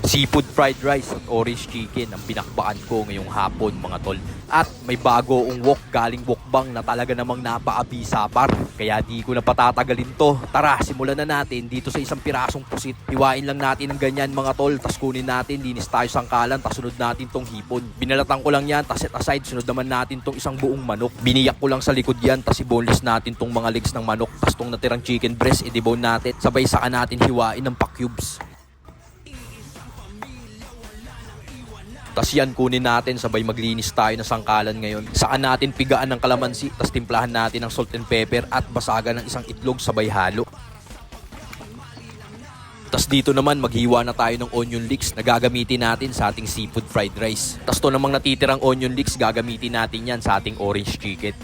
Seafood fried rice at orange chicken ang binakbakan ko ngayong hapon mga tol. At may bagoong wok galing wokbang na talaga namang napakabisa par. Kaya di ko na patatagalin to. Tara, simulan na natin dito sa isang pirasong pusit. Hiwain lang natin ng ganyan mga tol. Tas kunin natin, linis tayo sangkalan. Tas sunod natin tong hipon. Binalatan ko lang yan, tas set aside. Sunod naman natin tong isang buong manok. Biniyak ko lang sa likod yan. Tas i-boneless natin tong mga legs ng manok. Tas tong natirang chicken breast, i-debone natin. Sabay saka natin hiwain ng pa-cubes. Tas yan kunin natin, sabay maglinis tayo ng sangkalan ngayon. Saan natin pigaan ng kalamansi, tas timplahan natin ng salt and pepper at basagan ng isang itlog sabay halo. Tas dito naman maghiwa na tayo ng onion leeks na gagamitin natin sa ating seafood fried rice. Tas to namang natitirang onion leeks gagamitin natin yan sa ating orange chicken.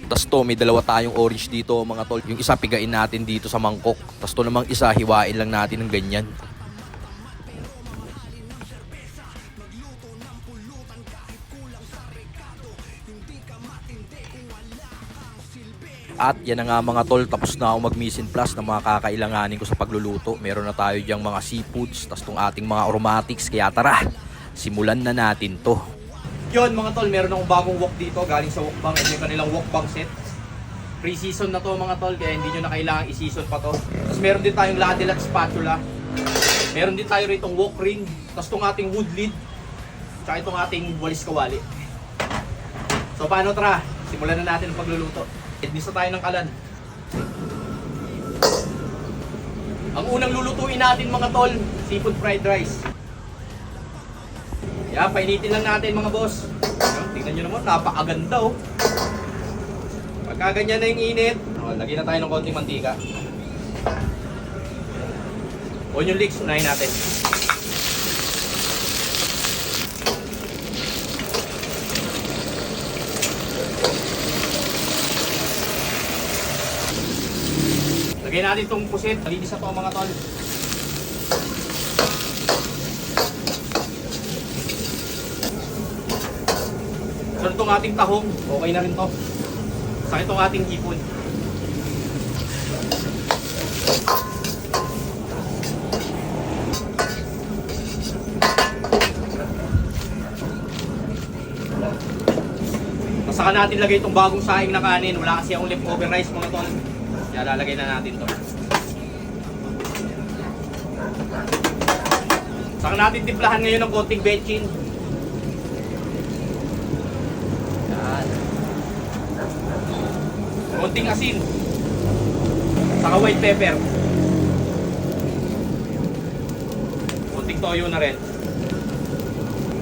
Tas to may dalawa tayong orange dito mga tol. Yung isa pigain natin dito sa mangkok. Tas to namang isa hiwain lang natin ng ganyan. At yan na nga mga tol, tapos na ako mag-mise en place na mga kakailanganin ko sa pagluluto. Meron na tayo diyang mga seafoods, tas tong ating mga aromatics. Kaya tara, simulan na natin to. Yun mga tol, meron akong bagong wok dito galing sa wokbang. Ito yung kanilang wokbang set. Pre-season na to mga tol, kaya hindi nyo na kailangan i-season pa to. Tapos meron din tayong ladle at spatula. Meron din tayo rito wok ring. Tapos tong ating wood lid. Tsaka itong ating walis kawali. So paano tara, simulan na natin ang pagluluto. Idnisa tayo ng kalan. Ang unang lulutuin natin mga tol, seafood fried rice. Yan, painitin lang natin mga boss. Tingnan nyo naman, napakaganda oh. Pagka ganyan na yung init, lagyan na tayo ng konting mantika. Onion leeks, unahin natin. Lagyan natin itong pusit. Malinis na ito mga tol. So itong ating tahong, okay na rin to. Saka itong ating hipon. Saka natin lagay itong bagong saing na kanin. Wala kasi akong leftover rice mga tol. Kaya lalagay na natin to. Saka natin timplahan ngayon ng konting bechin. Yan. Konting asin. Saka white pepper. Konting toyo na rin.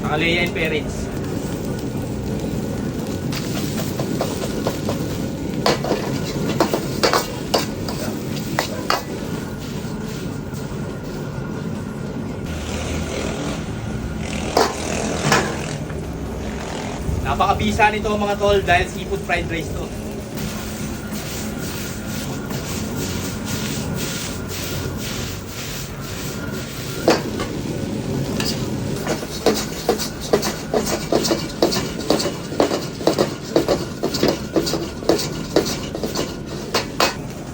Saka leya and perits. Napakabisa nito mga tol dahil seafood fried rice to.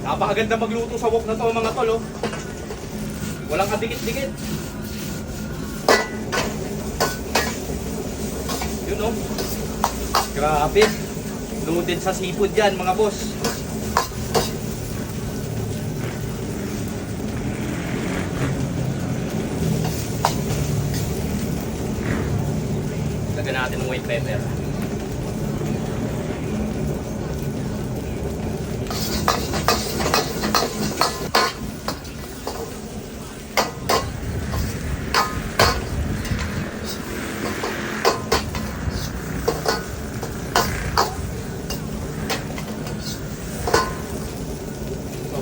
Napakaganda magluto sa wok na to mga tol oh. Walang kadikit-dikit. Yun oh. Grabe, loaded sa seafood yan mga boss. Lagyan natin ng white pepper.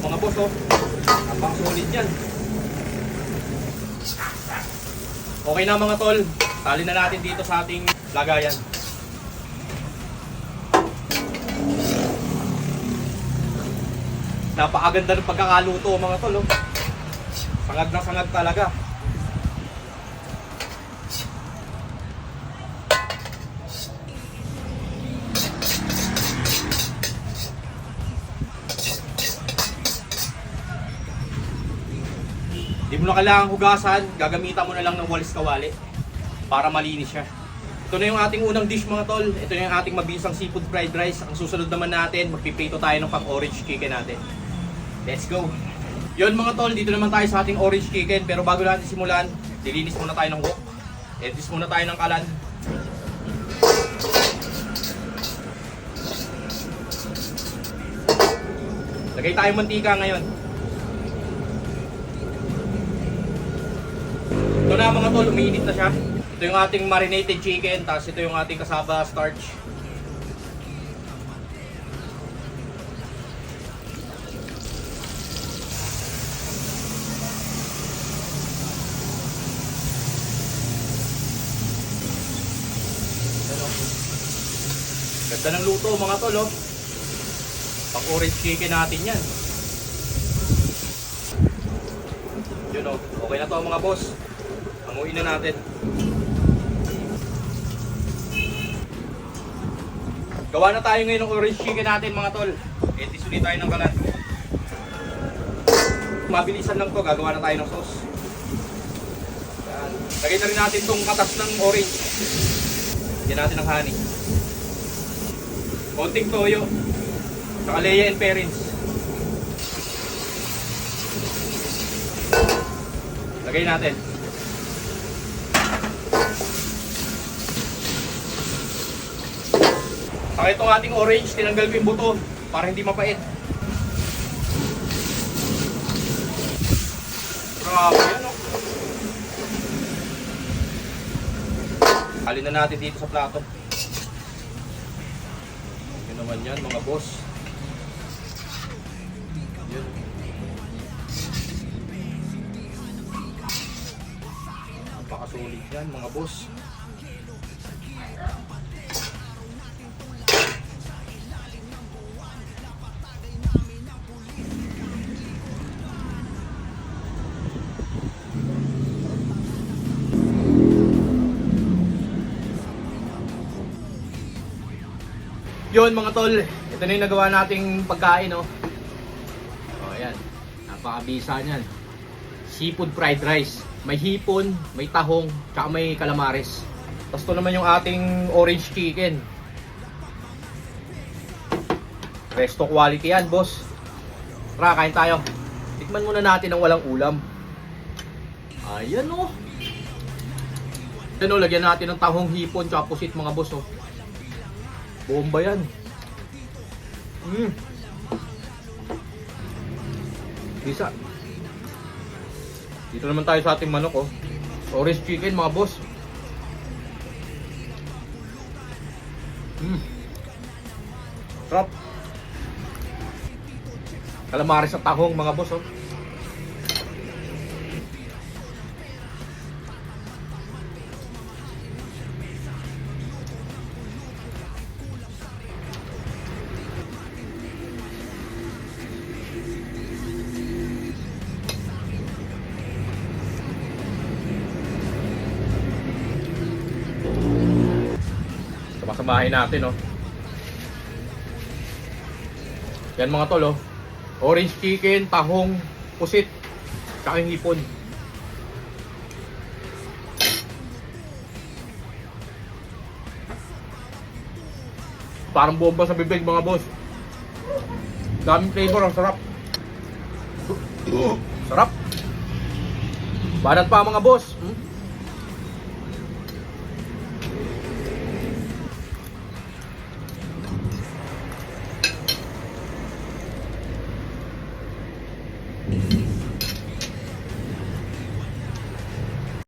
Mga boss oh, napang solid yan. Okay na mga tol, tali na natin dito sa ating lagayan. Napakaganda ng pagkakaluto mga tol oh. Sangag na sangag talaga. mo na kailangang hugasan, gagamitan mo na lang ng walis kawali para malinis siya. Ito na yung ating unang dish mga tol. Ito na yung ating mabisang seafood fried rice. Ang susunod naman natin, magpiprito tayo ng pang-orange chicken natin. Let's go! Yun mga tol, dito naman tayo sa ating orange chicken. Pero bago natin simulan, dilinis muna tayo ng wok. Edis muna tayo ng kalan. Lagay tayong mantika ngayon. Ito na mga tol, umiinit na siya. Ito yung ating marinated chicken, tapos ito yung ating kasaba starch. Ganda ng luto mga tol, oh. Pang orange chicken natin yan. Yun, oh. Okay na to mga boss. Hanguin na natin. Gawa na tayo ngayon ng orange chicken natin mga tol. Sulit tayo ng kalan. Mabilisan lang to, gagawa na tayo ng sauce. Yan. Lagay na rin natin tong katas ng orange. Lagyan natin ng honey. Konting toyo. Saka Lea and Perrins. Lagay natin. Saka itong ating orange, tinanggal ko yung buto para hindi mapait. Grabe yan, oh. Halin na natin dito sa plato. Yun naman yan mga boss. Yun. Napakasulit yan mga boss. Yun mga tol, ito na yung nagawa nating pagkain, oh. Oh, ayan. Napakabisa niyan. Seafood fried rice. May hipon, may tahong, tsaka may calamares. Tapos ito naman yung ating orange chicken. Resto quality yan, boss. Tara, kain tayo. Tikman muna natin ang walang ulam. Ayan, oh. Ayan, oh, lagyan natin ng tahong, hipon, tsaka pusit mga boss, oh. Bomba yan. Bisa. Dito naman tayo sa ating manok, oh. Orange chicken mga boss. Sarap. Calamares sa tahong mga boss, oh. Samahin natin, oh. Yan mga tol, oh. Orange chicken, tahong, pusit, tsaka yung hipon. Parang bomba sa bibig mga boss. Daming flavor, ang sarap. Sarap. Banat pa mga boss.